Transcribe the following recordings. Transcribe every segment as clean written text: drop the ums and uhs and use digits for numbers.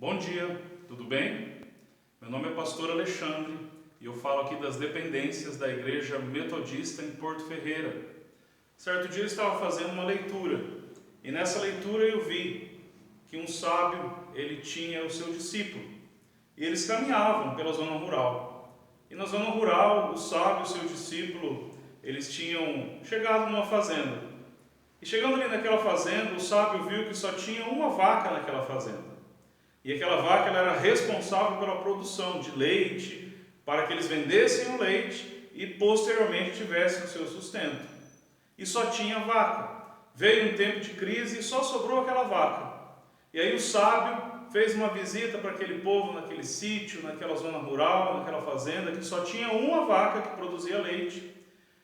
Bom dia, tudo bem? Meu nome é Pastor Alexandre e eu falo aqui das dependências da Igreja Metodista em Porto Ferreira. Certo dia eu estava fazendo uma leitura e nessa leitura eu vi que um sábio, ele tinha o seu discípulo e eles caminhavam pela zona rural. E na zona rural, o sábio e o seu discípulo, eles tinham chegado numa fazenda. E chegando ali naquela fazenda, o sábio viu que só tinha uma vaca naquela fazenda. E aquela vaca ela era responsável pela produção de leite, para que eles vendessem o leite e posteriormente tivessem o seu sustento. E só tinha vaca. Veio um tempo de crise e só sobrou aquela vaca. E aí o sábio fez uma visita para aquele povo naquele sítio, naquela zona rural, naquela fazenda, que só tinha uma vaca que produzia leite.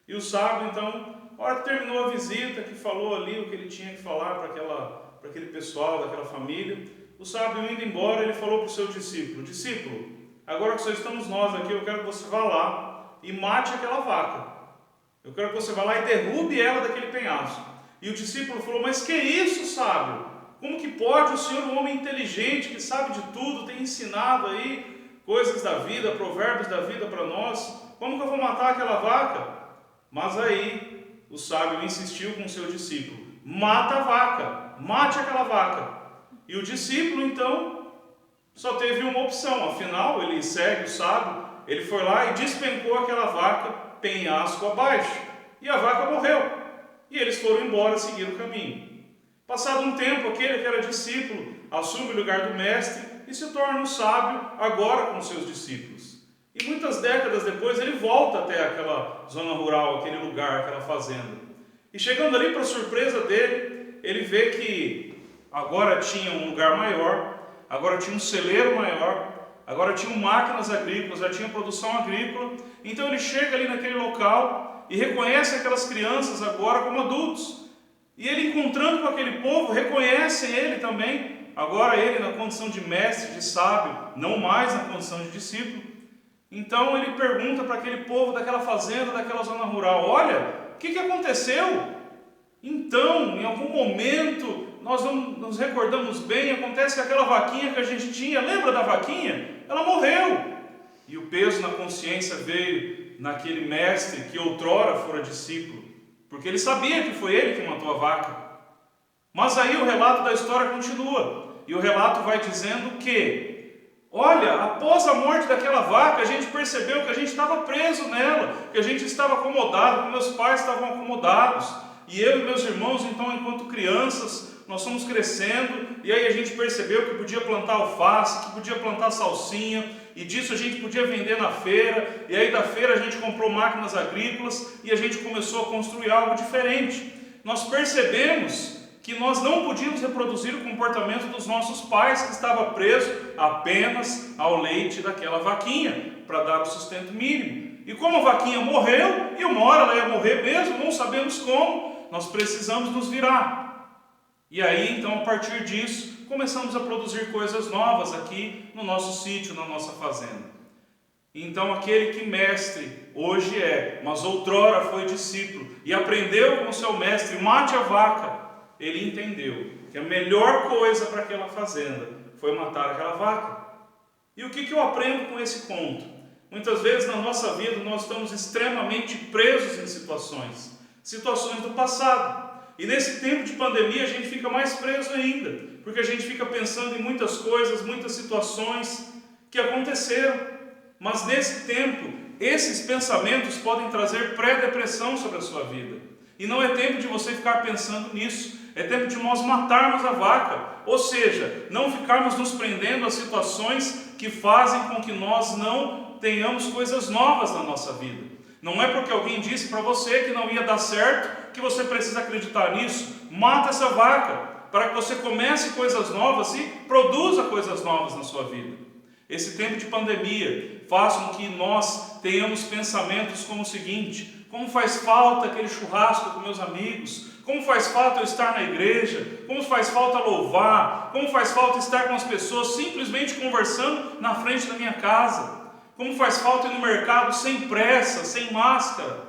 E o sábio então, na hora que terminou a visita, que falou ali o que ele tinha que falar para aquele pessoal, daquela família, o sábio indo embora, ele falou para o seu discípulo: discípulo, agora que só estamos nós aqui, eu quero que você vá lá e mate aquela vaca. Eu quero que você vá lá e derrube ela daquele penhasco. E o discípulo falou: mas que isso, sábio? Como que pode o senhor, um homem inteligente, que sabe de tudo, tem ensinado aí coisas da vida, provérbios da vida para nós, como que eu vou matar aquela vaca? Mas aí o sábio insistiu com o seu discípulo: mata a vaca, mate aquela vaca. E o discípulo então só teve uma opção, afinal ele segue o sábio, ele foi lá e despencou aquela vaca penhasco abaixo, e a vaca morreu, e eles foram embora seguir o caminho. Passado um tempo, aquele que era discípulo assume o lugar do mestre e se torna um sábio agora com seus discípulos. E muitas décadas depois ele volta até aquela zona rural, aquele lugar, aquela fazenda. E chegando ali, para surpresa dele, ele vê que agora tinha um lugar maior, agora tinha um celeiro maior, agora tinha máquinas agrícolas, já tinha produção agrícola. Então ele chega ali naquele local e reconhece aquelas crianças agora como adultos. E ele, encontrando com aquele povo, reconhece ele também, agora ele na condição de mestre, de sábio, não mais na condição de discípulo. Então ele pergunta para aquele povo daquela fazenda, daquela zona rural: olha, o que aconteceu? Então, em algum momento, nós não nos recordamos bem, acontece que aquela vaquinha que a gente tinha, lembra da vaquinha? Ela morreu. E o peso na consciência veio naquele mestre que outrora fora discípulo, porque ele sabia que foi ele que matou a vaca. Mas aí o relato da história continua, e o relato vai dizendo que, olha, após a morte daquela vaca, a gente percebeu que a gente estava preso nela, que a gente estava acomodado, que meus pais estavam acomodados, e eu e meus irmãos, então, enquanto crianças, nós fomos crescendo, e aí a gente percebeu que podia plantar alface, que podia plantar salsinha, e disso a gente podia vender na feira, e aí da feira a gente comprou máquinas agrícolas, e a gente começou a construir algo diferente. Nós percebemos que nós não podíamos reproduzir o comportamento dos nossos pais, que estava preso apenas ao leite daquela vaquinha, para dar o sustento mínimo. E como a vaquinha morreu, e uma hora ela ia morrer mesmo, não sabemos como, nós precisamos nos virar. E aí, então, a partir disso, começamos a produzir coisas novas aqui no nosso sítio, na nossa fazenda. Então, aquele que mestre hoje é, mas outrora foi discípulo, e aprendeu com o seu mestre: mate a vaca, ele entendeu que a melhor coisa para aquela fazenda foi matar aquela vaca. E o que eu aprendo com esse conto? Muitas vezes na nossa vida nós estamos extremamente presos em situações do passado. E nesse tempo de pandemia a gente fica mais preso ainda, porque a gente fica pensando em muitas coisas, muitas situações que aconteceram. Mas nesse tempo, esses pensamentos podem trazer pré-depressão sobre a sua vida. E não é tempo de você ficar pensando nisso, é tempo de nós matarmos a vaca. Ou seja, não ficarmos nos prendendo a situações que fazem com que nós não tenhamos coisas novas na nossa vida. Não é porque alguém disse para você que não ia dar certo que você precisa acreditar nisso. Mata essa vaca, para que você comece coisas novas e produza coisas novas na sua vida. Esse tempo de pandemia faz com que nós tenhamos pensamentos como o seguinte: como faz falta aquele churrasco com meus amigos, como faz falta eu estar na igreja, como faz falta louvar, como faz falta estar com as pessoas simplesmente conversando na frente da minha casa, como faz falta ir no mercado sem pressa, sem máscara.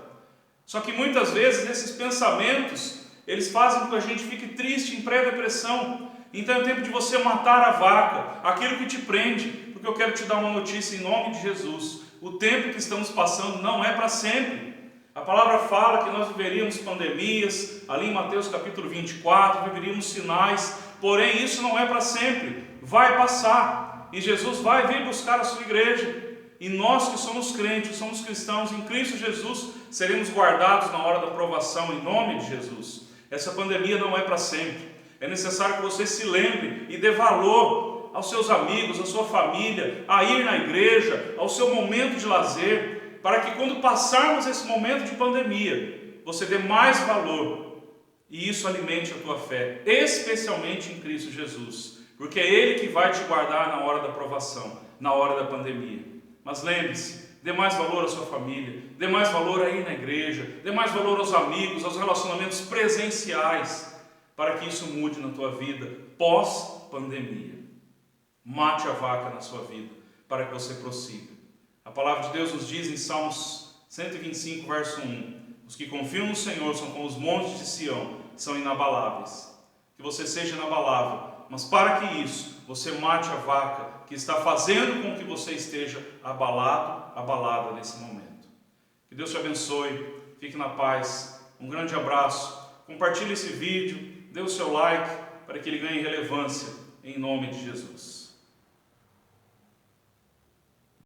Só que muitas vezes esses pensamentos, eles fazem com que a gente fique triste, em pré-depressão. Então é tempo de você matar a vaca, aquilo que te prende, porque eu quero te dar uma notícia em nome de Jesus. O tempo que estamos passando não é para sempre. A palavra fala que nós viveríamos pandemias, ali em Mateus capítulo 24, viveríamos sinais, porém isso não é para sempre, vai passar, e Jesus vai vir buscar a sua igreja, e nós que somos crentes, somos cristãos em Cristo Jesus, seremos guardados na hora da provação em nome de Jesus. Essa pandemia não é para sempre, é necessário que você se lembre e dê valor aos seus amigos, à sua família, a ir na igreja, ao seu momento de lazer, para que quando passarmos esse momento de pandemia, você dê mais valor e isso alimente a tua fé, especialmente em Cristo Jesus, porque é Ele que vai te guardar na hora da provação, na hora da pandemia. Mas lembre-se, dê mais valor à sua família, dê mais valor a ir na igreja, dê mais valor aos amigos, aos relacionamentos presenciais, para que isso mude na tua vida pós-pandemia. Mate a vaca na sua vida, para que você prossiga. A palavra de Deus nos diz em Salmos 125, verso 1, os que confiam no Senhor são como os montes de Sião, são inabaláveis. Que você seja inabalável, mas para que isso, você mate a vaca que está fazendo com que você esteja abalada nesse momento. Que Deus te abençoe, fique na paz, um grande abraço, compartilhe esse vídeo, dê o seu like para que ele ganhe relevância, em nome de Jesus.